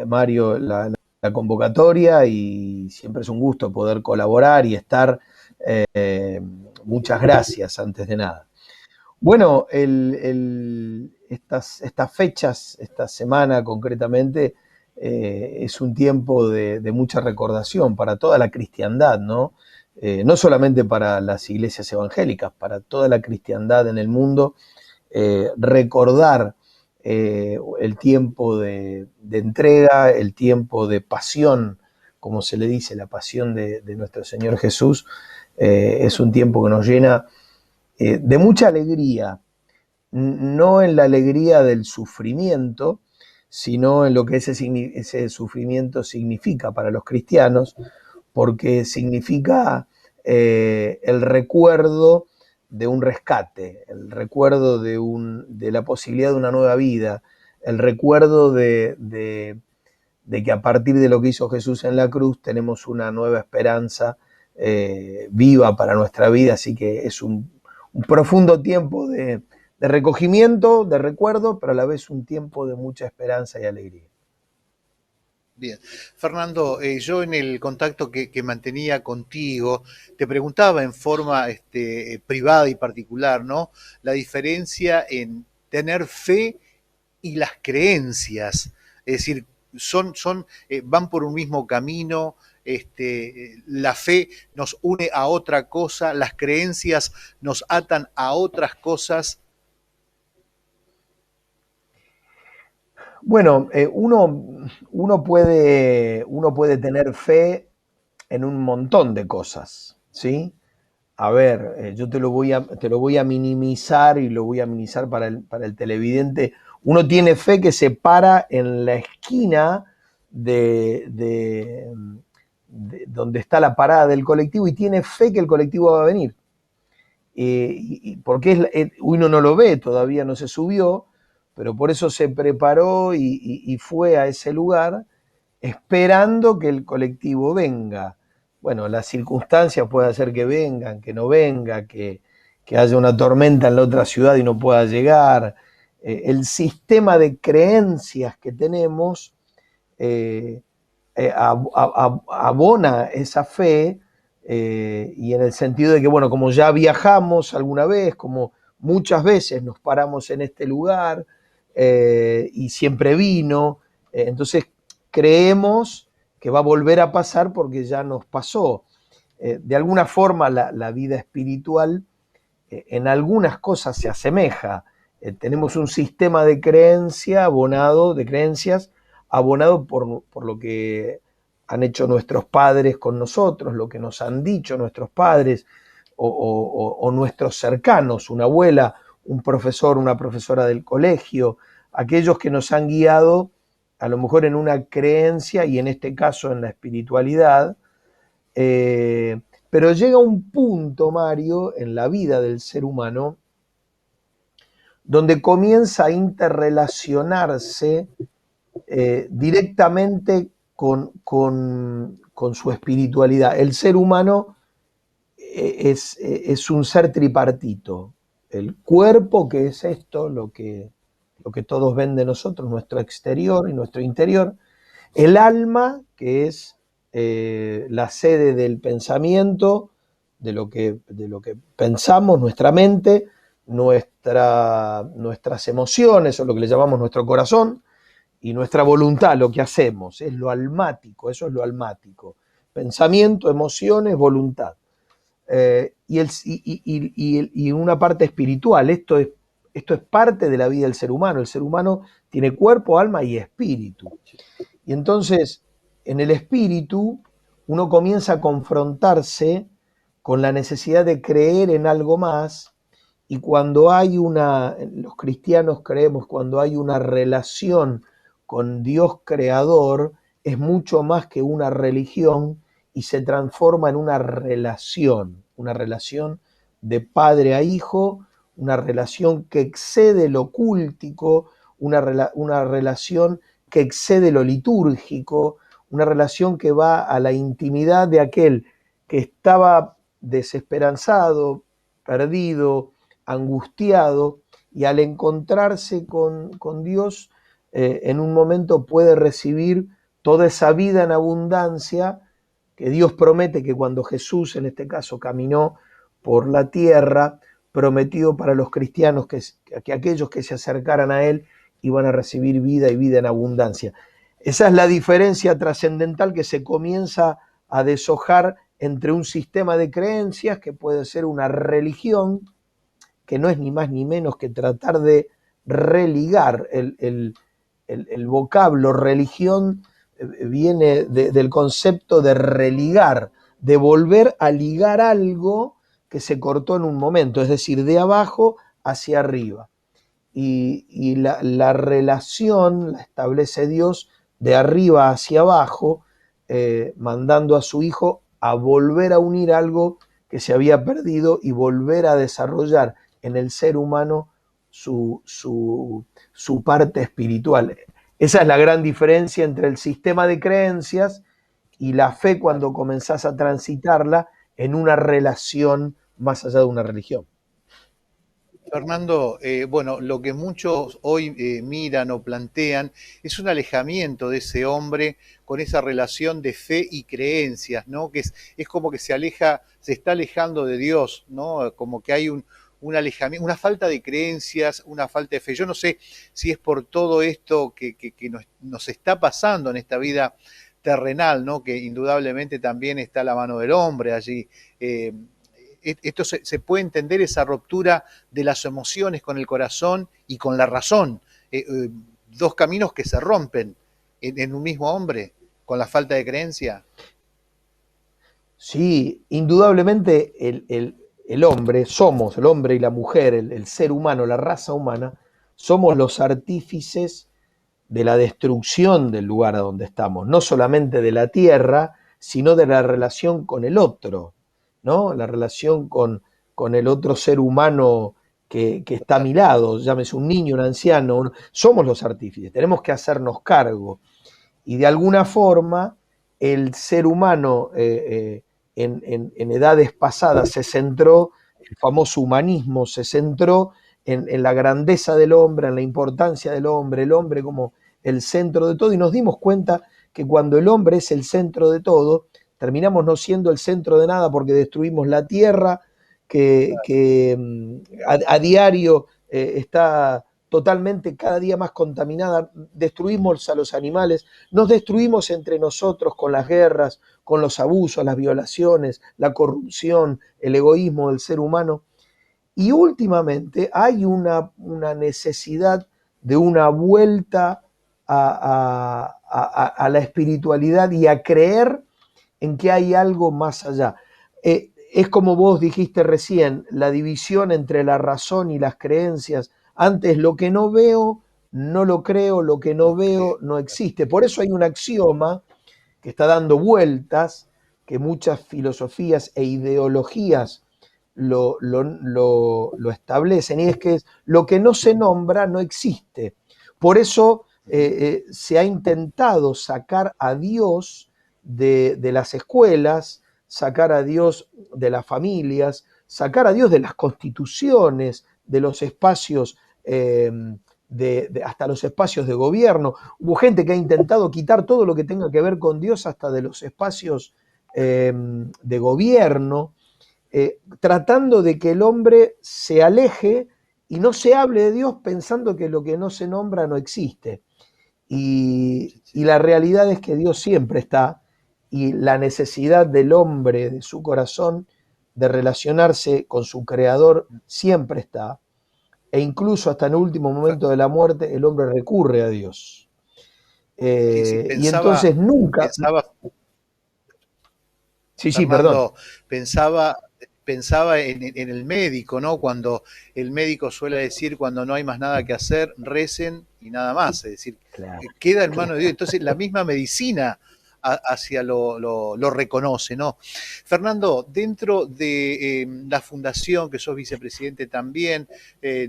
[SPEAKER 14] Mario, la convocatoria, y siempre es un gusto poder colaborar y estar. Muchas gracias, antes de nada. Bueno, estas fechas, esta semana concretamente, es un tiempo de mucha recordación para toda la cristiandad, ¿no? No solamente para las iglesias evangélicas, para toda la cristiandad en el mundo, recordar el tiempo de entrega, el tiempo de pasión, como se le dice, la pasión de nuestro Señor Jesús, es un tiempo que nos llena de mucha alegría, no en la alegría del sufrimiento, sino en lo que ese sufrimiento significa para los cristianos, porque significa el recuerdo de un rescate, el recuerdo de la posibilidad de una nueva vida, el recuerdo de que a partir de lo que hizo Jesús en la cruz tenemos una nueva esperanza viva para nuestra vida. Así que es un profundo tiempo de recogimiento, de recuerdo, pero a la vez un tiempo de mucha esperanza y alegría.
[SPEAKER 1] Bien. Fernando, yo en el contacto que mantenía contigo, te preguntaba en forma privada y particular, ¿no? La diferencia en tener fe y las creencias. Es decir, van por un mismo camino. La fe nos une a otra cosa, las creencias nos atan a otras cosas.
[SPEAKER 14] Bueno, uno puede tener fe en un montón de cosas, ¿sí? A ver, yo te lo voy a minimizar, y lo voy a minimizar para el televidente. Uno tiene fe que se para en la esquina de donde está la parada del colectivo y tiene fe que el colectivo va a venir. Porque uno no lo ve, todavía no se subió, pero por eso se preparó y fue a ese lugar esperando que el colectivo venga. Bueno, las circunstancias puede hacer que vengan, que no venga, que haya una tormenta en la otra ciudad y no pueda llegar. El sistema de creencias que tenemos abona esa fe, y en el sentido de que, bueno, como ya viajamos alguna vez, como muchas veces nos paramos en este lugar y siempre vino, entonces creemos que va a volver a pasar porque ya nos pasó. De alguna forma la vida espiritual en algunas cosas se asemeja. Tenemos un sistema de creencias abonado por lo que han hecho nuestros padres con nosotros, lo que nos han dicho nuestros padres o nuestros cercanos, una abuela, un profesor, una profesora del colegio, aquellos que nos han guiado a lo mejor en una creencia y en este caso en la espiritualidad, pero llega un punto, Mario, en la vida del ser humano donde comienza a interrelacionarse directamente con su espiritualidad. El ser humano es un ser tripartito. El cuerpo, que es esto, lo que todos ven de nosotros, nuestro exterior y nuestro interior. El alma, que es la sede del pensamiento, de lo que pensamos, nuestra mente, nuestras emociones, o lo que le llamamos nuestro corazón, y nuestra voluntad, lo que hacemos, es lo almático, eso es lo almático. Pensamiento, emociones, voluntad. Y una parte espiritual, esto es parte de la vida del ser humano. El ser humano tiene cuerpo, alma y espíritu. Y entonces, en el espíritu, uno comienza a confrontarse con la necesidad de creer en algo más, y cuando hay los cristianos creemos, cuando hay una relación con Dios creador, es mucho más que una religión y se transforma en una relación de padre a hijo, una relación que excede lo cultico, una relación que excede lo litúrgico, una relación que va a la intimidad de aquel que estaba desesperanzado, perdido, angustiado, y al encontrarse con Dios, en un momento puede recibir toda esa vida en abundancia que Dios promete, que cuando Jesús, en este caso, caminó por la tierra, prometió para los cristianos que aquellos que se acercaran a Él iban a recibir vida y vida en abundancia. Esa es la diferencia trascendental que se comienza a deshojar entre un sistema de creencias que puede ser una religión, que no es ni más ni menos que tratar de religar. El vocablo religión viene del concepto de religar, de volver a ligar algo que se cortó en un momento, es decir, de abajo hacia arriba. Y la relación la establece Dios de arriba hacia abajo, mandando a su Hijo a volver a unir algo que se había perdido y volver a desarrollar en el ser humano su parte espiritual. Esa es la gran diferencia entre el sistema de creencias y la fe cuando comenzás a transitarla en una relación más allá de una religión.
[SPEAKER 1] Fernando, bueno, lo que muchos hoy miran o plantean es un alejamiento de ese hombre con esa relación de fe y creencias, ¿no? Que es como que se está alejando de Dios, ¿no? Como que hay un alejamiento, una falta de creencias, una falta de fe. Yo no sé si es por todo esto que nos está pasando en esta vida terrenal, ¿no? Que indudablemente también está la mano del hombre allí. Esto se puede entender, esa ruptura de las emociones con el corazón y con la razón. Dos caminos que se rompen en un mismo hombre con la falta de creencia.
[SPEAKER 14] Sí, indudablemente el hombre, somos el hombre y la mujer, el ser humano, la raza humana, somos los artífices de la destrucción del lugar a donde estamos, no solamente de la tierra, sino de la relación con el otro, ¿no? La relación con el otro ser humano que está a mi lado, llámese un niño, un anciano, somos los artífices, tenemos que hacernos cargo. Y de alguna forma el ser humano en edades pasadas se centró, el famoso humanismo se centró en la grandeza del hombre, en la importancia del hombre, el hombre como el centro de todo, y nos dimos cuenta que cuando el hombre es el centro de todo, terminamos no siendo el centro de nada porque destruimos la tierra, que a diario está totalmente cada día más contaminada, destruimos a los animales, nos destruimos entre nosotros con las guerras, con los abusos, las violaciones, la corrupción, el egoísmo del ser humano. Y últimamente hay una necesidad de una vuelta a la espiritualidad y a creer en que hay algo más allá. Es como vos dijiste recién, la división entre la razón y las creencias. Antes, lo que no veo, no lo creo, lo que no veo, no existe. Por eso hay un axioma que está dando vueltas, que muchas filosofías e ideologías lo establecen, y es que lo que no se nombra no existe. Por eso se ha intentado sacar a Dios de las escuelas, sacar a Dios de las familias, sacar a Dios de las constituciones, de los espacios, hasta los espacios de gobierno. Hubo gente que ha intentado quitar todo lo que tenga que ver con Dios hasta de los espacios de gobierno, tratando de que el hombre se aleje y no se hable de Dios pensando que lo que no se nombra no existe. Y la realidad es que Dios siempre está, y la necesidad del hombre, de su corazón, de relacionarse con su creador siempre está, e incluso hasta en el último momento de la muerte el hombre recurre a Dios. Y entonces nunca...
[SPEAKER 1] Fernando, pensaba en el médico, ¿no? Cuando el médico suele decir, cuando no hay más nada que hacer, recen y nada más, es decir, queda en manos de Dios. Entonces la misma medicina hacia lo reconoce, ¿no? Fernando, dentro de la fundación, que sos vicepresidente también,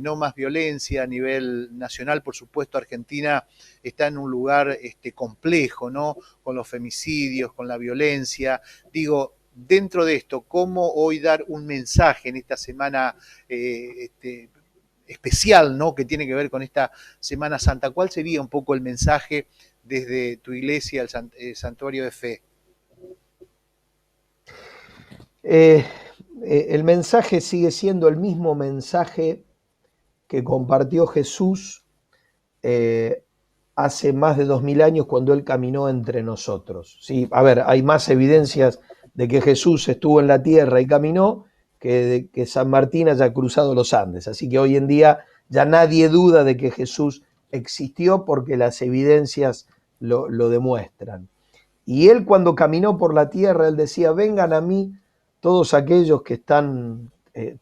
[SPEAKER 1] No Más Violencia a nivel nacional, por supuesto, Argentina está en un lugar complejo, ¿no? Con los femicidios, con la violencia. Digo, dentro de esto, ¿cómo hoy dar un mensaje en esta semana especial, ¿no? Que tiene que ver con esta Semana Santa? ¿Cuál sería un poco el mensaje desde tu iglesia, el Santuario de Fe?
[SPEAKER 14] El mensaje sigue siendo el mismo mensaje que compartió Jesús hace más de 2000 años cuando Él caminó entre nosotros. Sí, a ver, hay más evidencias de que Jesús estuvo en la tierra y caminó que de que San Martín haya cruzado los Andes. Así que hoy en día ya nadie duda de que Jesús existió porque las evidencias lo demuestran. Y Él, cuando caminó por la tierra, Él decía: vengan a mí todos aquellos que están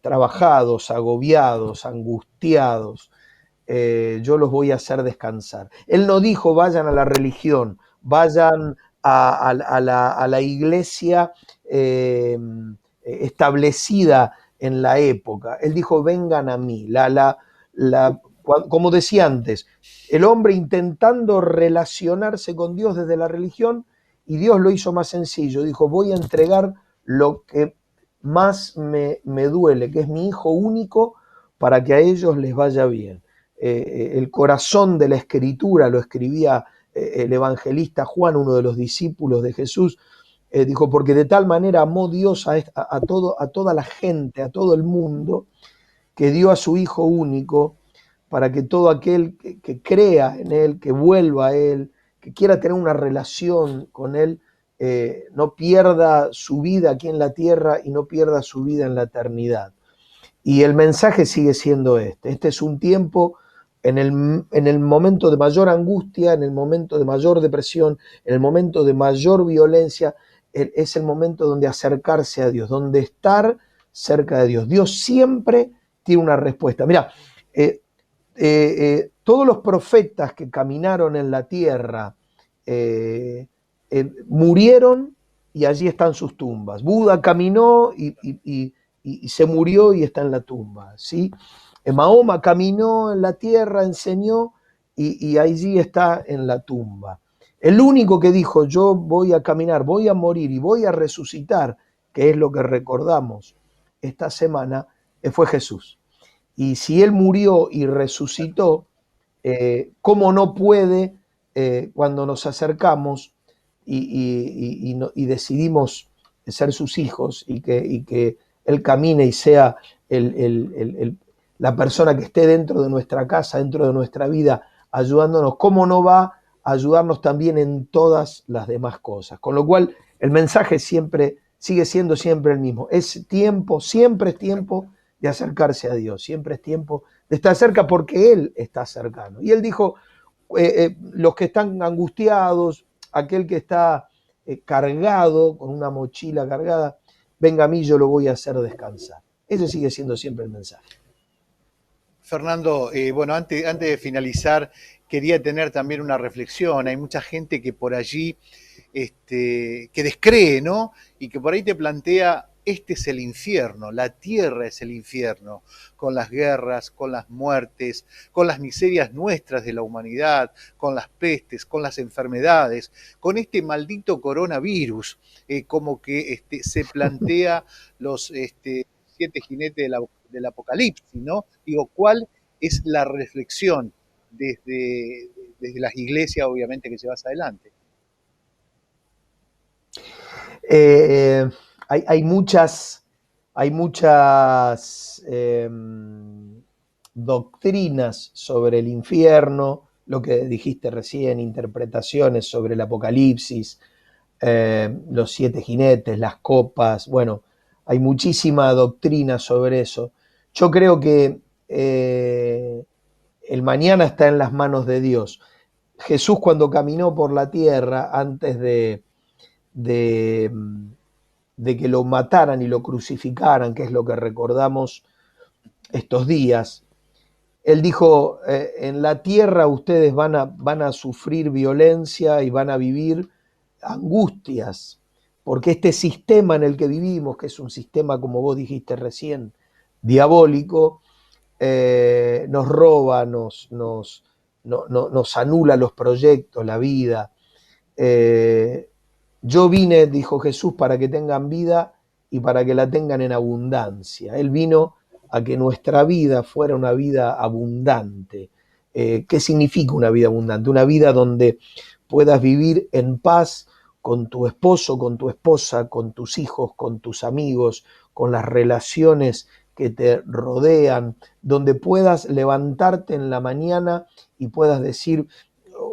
[SPEAKER 14] trabajados, agobiados, angustiados, yo los voy a hacer descansar. Él no dijo vayan a la religión, vayan a la iglesia establecida en la época. Él dijo vengan a mí. Como decía antes, el hombre intentando relacionarse con Dios desde la religión, y Dios lo hizo más sencillo. Dijo: voy a entregar lo que más me duele, que es mi hijo único, para que a ellos les vaya bien. El corazón de la escritura lo escribía el evangelista Juan, uno de los discípulos de Jesús. Dijo: porque de tal manera amó Dios a toda la gente, a todo el mundo, que dio a su hijo único, para que todo aquel que crea en Él, que vuelva a Él, que quiera tener una relación con Él, no pierda su vida aquí en la tierra y no pierda su vida en la eternidad. Y el mensaje sigue siendo este. Este es un tiempo, en el momento de mayor angustia, en el momento de mayor depresión, en el momento de mayor violencia, es el momento donde acercarse a Dios, donde estar cerca de Dios. Dios siempre tiene una respuesta. Mirá, todos los profetas que caminaron en la tierra murieron y allí están sus tumbas. Buda caminó y se murió y está en la tumba, ¿sí? Mahoma caminó en la tierra, enseñó y allí está en la tumba. El único que dijo, yo voy a caminar, voy a morir y voy a resucitar, que es lo que recordamos esta semana, fue Jesús. Y si Él murió y resucitó, ¿cómo no puede, cuando nos acercamos y decidimos ser sus hijos y que Él camine y sea la persona que esté dentro de nuestra casa, dentro de nuestra vida, ayudándonos, cómo no va a ayudarnos también en todas las demás cosas? Con lo cual, el mensaje siempre sigue siendo siempre el mismo. Es tiempo, siempre es tiempo de acercarse a Dios, siempre es tiempo de estar cerca porque Él está cercano. Y Él dijo, los que están angustiados, aquel que está cargado, con una mochila cargada, venga a mí, yo lo voy a hacer descansar. Ese sigue siendo siempre el mensaje.
[SPEAKER 1] Fernando, bueno, antes de finalizar, quería tener también una reflexión. Hay mucha gente que por allí, que descree, ¿no? Y que por ahí te plantea, este es el infierno, la tierra es el infierno, con las guerras, con las muertes, con las miserias nuestras de la humanidad, con las pestes, con las enfermedades, con este maldito coronavirus, como que se plantea los 7 jinetes del apocalipsis, ¿no? Digo, ¿cuál es la reflexión desde las iglesias, obviamente, que llevas adelante?
[SPEAKER 14] Hay muchas doctrinas sobre el infierno, lo que dijiste recién, interpretaciones sobre el apocalipsis, los 7 jinetes, las copas, bueno, hay muchísima doctrina sobre eso. Yo creo que el mañana está en las manos de Dios. Jesús, cuando caminó por la tierra, antes de que lo mataran y lo crucificaran, que es lo que recordamos estos días, Él dijo, en la tierra ustedes van a sufrir violencia y van a vivir angustias, porque este sistema en el que vivimos, que es un sistema, como vos dijiste recién, diabólico, nos roba, nos anula los proyectos, la vida. Yo vine, dijo Jesús, para que tengan vida y para que la tengan en abundancia. Él vino a que nuestra vida fuera una vida abundante. ¿Qué significa una vida abundante? Una vida donde puedas vivir en paz con tu esposo, con tu esposa, con tus hijos, con tus amigos, con las relaciones que te rodean, donde puedas levantarte en la mañana y puedas decir,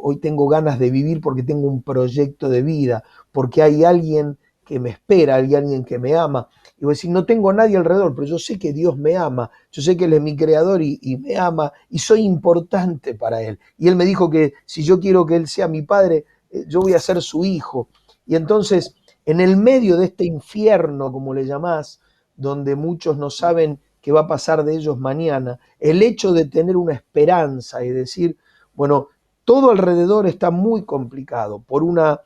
[SPEAKER 14] hoy tengo ganas de vivir porque tengo un proyecto de vida, porque hay alguien que me espera, hay alguien que me ama. Y voy a decir, no tengo a nadie alrededor, pero yo sé que Dios me ama, yo sé que Él es mi creador y me ama, y soy importante para Él. Y Él me dijo que si yo quiero que Él sea mi padre, yo voy a ser su hijo. Y entonces, en el medio de este infierno, como le llamás, donde muchos no saben qué va a pasar de ellos mañana, el hecho de tener una esperanza y decir, bueno, todo alrededor está muy complicado por una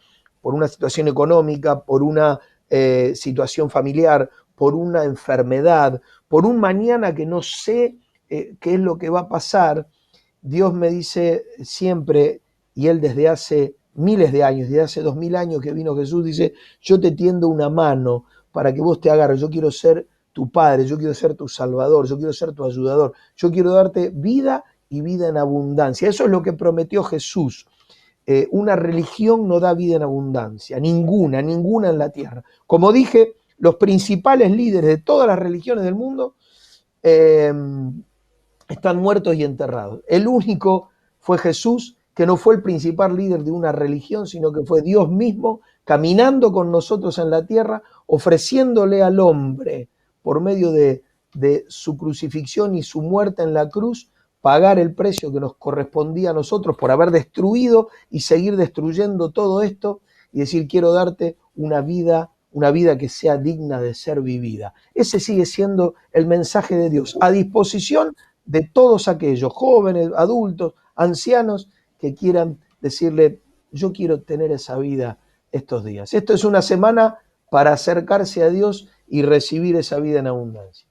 [SPEAKER 14] situación económica, por una situación familiar, por una enfermedad, por un mañana que no sé qué es lo que va a pasar. Dios me dice siempre, y Él desde hace miles de años, desde hace 2000 años que vino Jesús, dice, yo te tiendo una mano para que vos te agarres, yo quiero ser tu Padre, yo quiero ser tu Salvador, yo quiero ser tu ayudador, yo quiero darte vida y vida en abundancia. Eso es lo que prometió Jesús. Una religión no da vida en abundancia, ninguna en la tierra. Como dije, los principales líderes de todas las religiones del mundo están muertos y enterrados. El único fue Jesús, que no fue el principal líder de una religión, sino que fue Dios mismo caminando con nosotros en la tierra, ofreciéndole al hombre, por medio de su crucifixión y su muerte en la cruz, pagar el precio que nos correspondía a nosotros por haber destruido y seguir destruyendo todo esto, y decir, quiero darte una vida que sea digna de ser vivida. Ese sigue siendo el mensaje de Dios, a disposición de todos aquellos jóvenes, adultos, ancianos, que quieran decirle, yo quiero tener esa vida estos días. Esto es una semana para acercarse a Dios y recibir esa vida en abundancia.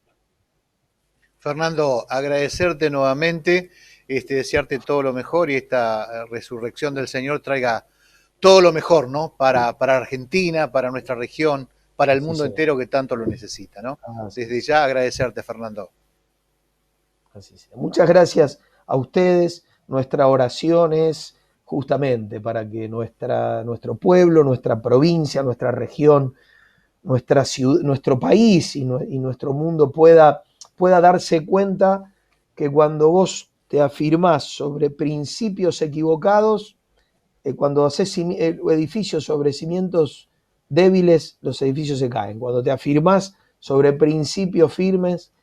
[SPEAKER 1] Fernando, agradecerte nuevamente, desearte todo lo mejor y esta resurrección del Señor traiga todo lo mejor, ¿no? Para Argentina, para nuestra región, para el mundo entero que tanto lo necesita, ¿no? Desde ya agradecerte, Fernando.
[SPEAKER 14] Así sea. Muchas gracias a ustedes. Nuestra oración es justamente para que nuestro pueblo, nuestra provincia, nuestra región, nuestra ciudad, nuestro país y nuestro mundo pueda darse cuenta que cuando vos te afirmás sobre principios equivocados, cuando haces edificios sobre cimientos débiles, los edificios se caen. Cuando te afirmás sobre principios firmes,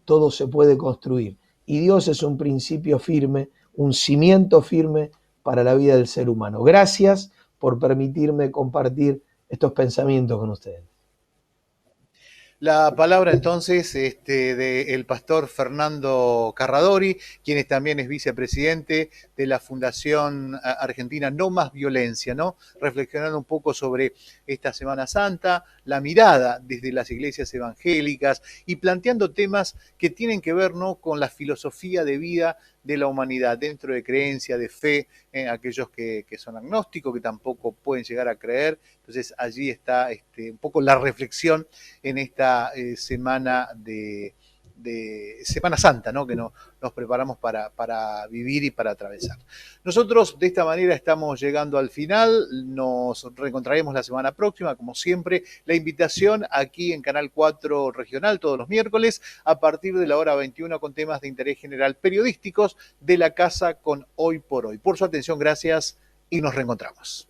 [SPEAKER 14] todo se puede construir. Y Dios es un principio firme, un cimiento firme para la vida del ser humano. Gracias por permitirme compartir estos pensamientos con ustedes.
[SPEAKER 1] La palabra entonces del pastor Fernando Carradori, quien también es vicepresidente de la Fundación Argentina No Más Violencia, ¿no? Reflexionando un poco sobre esta Semana Santa, la mirada desde las iglesias evangélicas y planteando temas que tienen que ver, ¿no?, con la filosofía de vida de la humanidad, dentro de creencia, de fe, aquellos que son agnósticos, que tampoco pueden llegar a creer. Entonces allí está un poco la reflexión en esta semana de Semana Santa, ¿no?, que nos preparamos para vivir y para atravesar. Nosotros de esta manera estamos llegando al final, nos reencontraremos la semana próxima, como siempre, la invitación aquí en Canal 4 Regional todos los miércoles a partir de la hora 21 con temas de interés general periodísticos de la casa con Hoy por Hoy. Por su atención, gracias y nos reencontramos.